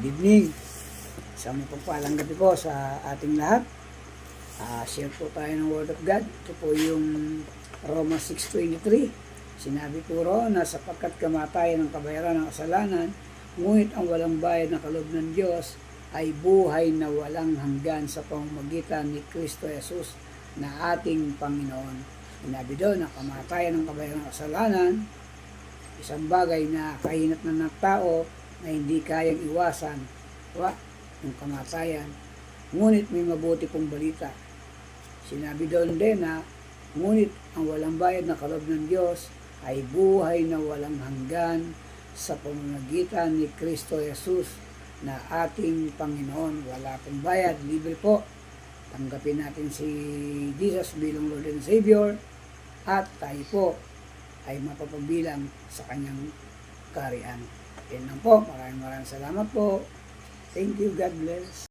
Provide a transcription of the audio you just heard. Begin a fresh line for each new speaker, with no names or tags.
Good evening. Isang mapagpalang gabi po sa ating lahat. Share po tayo ng Word of God. Ito po yung Romans 6:23. Sinabi po roon na sapagkat kamatayan ng kabayaran ng kasalanan, ngunit ang walang bayad na kaloob ng Diyos ay buhay na walang hanggan sa pamamagitan ni Kristo Jesus na ating Panginoon. Sinabi doon na kamatayan ng kabayaran ng kasalanan, isang bagay na kahinat na ng tao na hindi kayang iwasan, yung kamatayan. Ngunit may mabuti pong balita. Sinabi doon din na, ngunit ang walang bayad na kaloob ng Diyos ay buhay na walang hanggan sa pamamagitan ni Kristo Jesus na ating Panginoon. Wala pong bayad, libre po. Tanggapin natin si Jesus bilang Lord and Savior at tayo po ay mapapabilang sa kanyang kaharian. Yan lang po. Maraming salamat po. Thank you. God bless.